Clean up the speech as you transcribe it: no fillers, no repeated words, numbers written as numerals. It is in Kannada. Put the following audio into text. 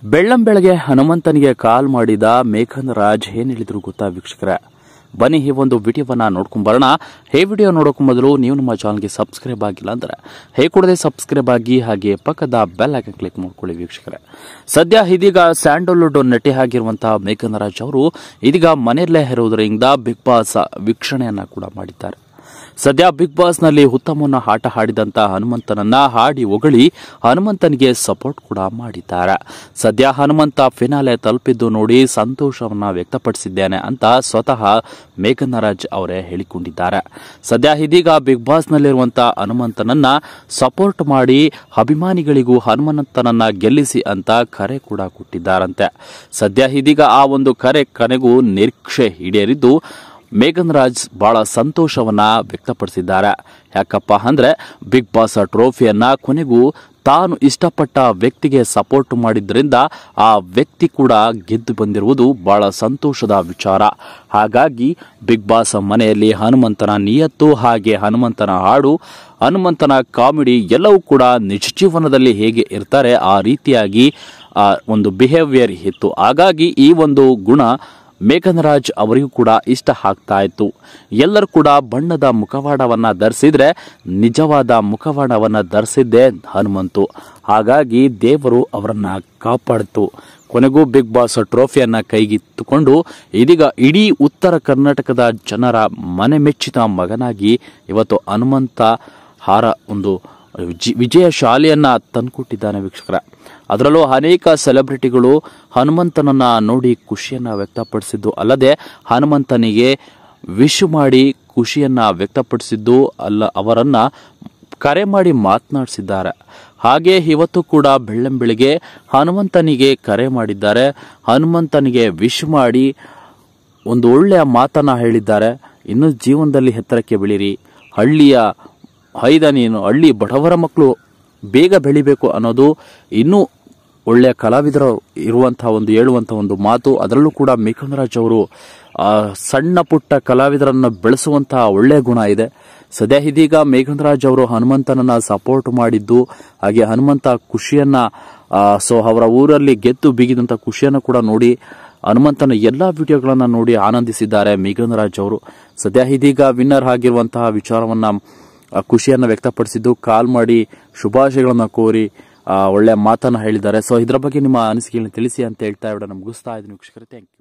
ಬೆಳ್ಳಂಬೆಳಗ್ಗೆ ಹನುಮಂತನಿಗೆ ಕಾಲ್ ಮಾಡಿದ ಮೇಘನ್ ರಾಜ್ ಏನ್ ಹೇಳಿದ್ರು ಗೊತ್ತಾ ವೀಕ್ಷಕರೇ? ಬನ್ನಿ ಈ ಒಂದು ವಿಡಿಯೋವನ್ನ ನೋಡ್ಕೊಂಡ್ ಬರೋಣ. ಈ ವಿಡಿಯೋ ನೋಡೋಕೆ ಮೊದಲು ನೀವು ನಮ್ಮ ಚಾನಲ್ಗೆ ಸಬ್ಸ್ಕ್ರೈಬ್ ಆಗಿಲ್ಲ ಅಂದ್ರೆ ಕೂಡಲೇ ಸಬ್ಸ್ಕ್ರೈಬ್ ಆಗಿ, ಹಾಗೆ ಪಕ್ಕದ ಬೆಲ್ ಐಕಾನ್ ಕ್ಲಿಕ್ ಮಾಡ್ಕೊಳ್ಳಿ ವೀಕ್ಷಕರೇ. ಸದ್ಯ ಇದೀಗ ಸ್ಯಾಂಡಲ್ವುಡ್ ನಟಿ ಆಗಿರುವಂತಹ ಮೇಘನ್ ರಾಜ್ ಅವರು ಇದೀಗ ಮನೆಯಲ್ಲೇ ಇರುವುದರಿಂದ ಬಿಗ್ ಬಾಸ್ ವೀಕ್ಷಣೆಯನ್ನ ಕೂಡ ಮಾಡಿದ್ದಾರೆ. ಸದ್ಯ ಬಿಗ್ ಬಾಸ್ ನಲ್ಲಿ ಉತ್ತಮನ ಆಟ ಆಡಿದಂತ ಹನುಮಂತನನ್ನ ಹಾಡಿ ಹೊಗಳಿ ಹನುಮಂತನಿಗೆ ಸಪೋರ್ಟ್ ಕೂಡ ಮಾಡಿದ್ದಾರೆ. ಸದ್ಯ ಹನುಮಂತ ಫಿನಾಲೆ ತಲುಪಿದ್ದು ನೋಡಿ ಸಂತೋಷವನ್ನ ವ್ಯಕ್ತಪಡಿಸಿದ್ದೇನೆ ಅಂತ ಸ್ವತಃ ಮೇಘನ್ ರಾಜ್ ಅವರೇ ಹೇಳಿಕೊಂಡಿದ್ದಾರೆ. ಸದ್ಯ ಇದೀಗ ಬಿಗ್ ಬಾಸ್ ನಲ್ಲಿರುವಂತಹ ಹನುಮಂತನನ್ನ ಸಪೋರ್ಟ್ ಮಾಡಿ ಅಭಿಮಾನಿಗಳಿಗೂ ಹನುಮಂತನನ್ನ ಗೆಲ್ಲಿಸಿ ಅಂತ ಕರೆ ಕೂಡ ಕೊಟ್ಟಿದ್ದಾರಂತೆ. ಸದ್ಯ ಇದೀಗ ಆ ಒಂದು ಕರೆಗೂ ನಿರೀಕ್ಷೆ ಈಡೇರಿದ್ದು ಮೇಘನ್ ರಾಜ್ ಬಹಳ ಸಂತೋಷವನ್ನ ವ್ಯಕ್ತಪಡಿಸಿದ್ದಾರೆ. ಯಾಕಪ್ಪ ಅಂದ್ರೆ ಬಿಗ್ ಬಾಸ್ ಟ್ರೋಫಿಯನ್ನ ಕೊನೆಗೂ ತಾನು ಇಷ್ಟಪಟ್ಟ ವ್ಯಕ್ತಿಗೆ ಸಪೋರ್ಟ್ ಮಾಡಿದ್ರಿಂದ ಆ ವ್ಯಕ್ತಿ ಕೂಡ ಗೆದ್ದು ಬಂದಿರುವುದು ಬಹಳ ಸಂತೋಷದ ವಿಚಾರ. ಹಾಗಾಗಿ ಬಿಗ್ ಬಾಸ್ ಮನೆಯಲ್ಲಿ ಹನುಮಂತನ ನಿಯತ್ತು, ಹಾಗೆ ಹನುಮಂತನ ಹಾಡು, ಹನುಮಂತನ ಕಾಮಿಡಿ ಎಲ್ಲವೂ ಕೂಡ ನಿಜ ಜೀವನದಲ್ಲಿ ಹೇಗೆ ಇರ್ತಾರೆ ಆ ರೀತಿಯಾಗಿ ಒಂದು ಬಿಹೇವಿಯರ್ ಇತ್ತು. ಹಾಗಾಗಿ ಈ ಒಂದು ಗುಣ ಮೇಘನ್ ರಾಜ್ ಅವರಿಗೂ ಕೂಡ ಇಷ್ಟ ಆಗ್ತಾ ಇತ್ತು. ಎಲ್ಲರೂ ಕೂಡ ಬಣ್ಣದ ಮುಖವಾಡವನ್ನ ಧರಿಸಿದ್ರೆ ನಿಜವಾದ ಮುಖವಾಡವನ್ನ ಧರಿಸಿದ್ದೇ ಹನುಮಂತು. ಹಾಗಾಗಿ ದೇವರು ಅವರನ್ನ ಕಾಪಾಡಿತು. ಕೊನೆಗೂ ಬಿಗ್ ಬಾಸ್ ಟ್ರೋಫಿಯನ್ನ ಕೈಗೆತ್ತಿಕೊಂಡು ಇದೀಗ ಇಡೀ ಉತ್ತರ ಕರ್ನಾಟಕದ ಜನರ ಮನೆ ಮೆಚ್ಚಿದ ಮಗನಾಗಿ ಇವತ್ತು ಹನುಮಂತ ಒಂದು ವಿಜಯ ಶಾಲೆಯನ್ನ ತಂದುಕೊಟ್ಟಿದ್ದಾನೆ ವೀಕ್ಷಕರ. ಅದರಲ್ಲೂ ಅನೇಕ ಸೆಲೆಬ್ರಿಟಿಗಳು ಹನುಮಂತನನ್ನ ನೋಡಿ ಖುಷಿಯನ್ನ ವ್ಯಕ್ತಪಡಿಸಿದ್ದು ಅಲ್ಲದೆ ಹನುಮಂತನಿಗೆ ವಿಶ್ ಮಾಡಿ ಖುಷಿಯನ್ನ ವ್ಯಕ್ತಪಡಿಸಿದ್ದು ಅವರನ್ನ ಕರೆ ಮಾಡಿ ಮಾತನಾಡಿಸಿದ್ದಾರೆ. ಹಾಗೆ ಇವತ್ತು ಕೂಡ ಬೆಳ್ಳಂಬೆಳಿಗ್ಗೆ ಹನುಮಂತನಿಗೆ ಕರೆ ಮಾಡಿದ್ದಾರೆ. ಹನುಮಂತನಿಗೆ ವಿಶ್ ಮಾಡಿ ಒಂದು ಒಳ್ಳೆಯ ಮಾತನ್ನ ಹೇಳಿದ್ದಾರೆ. ಇನ್ನು ಜೀವನದಲ್ಲಿ ಎತ್ತರಕ್ಕೆ ಬೆಳೀರಿ, ಹಳ್ಳಿ ಬಡವರ ಮಕ್ಕಳು ಬೇಗ ಬೆಳಿಬೇಕು ಅನ್ನೋದು ಇನ್ನೂ ಒಳ್ಳೆಯ ಕಲಾವಿದರು ಹೇಳುವಂತಹ ಒಂದು ಮಾತು. ಅದರಲ್ಲೂ ಕೂಡ ಮೇಘನ್ ರಾಜ್ ಅವರು ಸಣ್ಣ ಪುಟ್ಟ ಕಲಾವಿದರನ್ನು ಬೆಳೆಸುವಂತಹ ಒಳ್ಳೆಯ ಗುಣ ಇದೆ. ಸದ್ಯ ಇದೀಗ ಮೇಘನ್ ರಾಜ್ ಅವರು ಹನುಮಂತನನ್ನ ಸಪೋರ್ಟ್ ಮಾಡಿದ್ದು, ಹಾಗೆ ಹನುಮಂತ ಖುಷಿಯನ್ನ ಅವರ ಊರಲ್ಲಿ ಗೆದ್ದು ಬಿಗಿದಂತ ಖುಷಿಯನ್ನ ಕೂಡ ನೋಡಿ ಹನುಮಂತನ ಎಲ್ಲಾ ವಿಡಿಯೋಗಳನ್ನ ನೋಡಿ ಆನಂದಿಸಿದ್ದಾರೆ ಮೇಘನ್ ರಾಜ್ ಅವರು. ಸದ್ಯ ಇದೀಗ ವಿನ್ನರ್ ಆಗಿರುವಂತಹ ವಿಚಾರವನ್ನ ಖುಷಿಯನ್ನ ವ್ಯಕ್ತಪಡಿಸಿದ್ದು, ಕಾಲ್ ಮಾಡಿ ಶುಭಾಶಯಗಳನ್ನ ಕೋರಿ ಒಳ್ಳೆಯ ಮಾತನ್ನ ಹೇಳಿದ್ದಾರೆ. ಸೊ ಇದರ ಬಗ್ಗೆ ನಿಮ್ಮ ಅನಿಸಿಕೆಗಳನ್ನ ತಿಳಿಸಿ ಅಂತ ಹೇಳ್ತಾ ಮುಗಿಸ್ತಾ ಇದ್ದೀನಿ ವೀಕ್ಷಕರೇ. Thank you.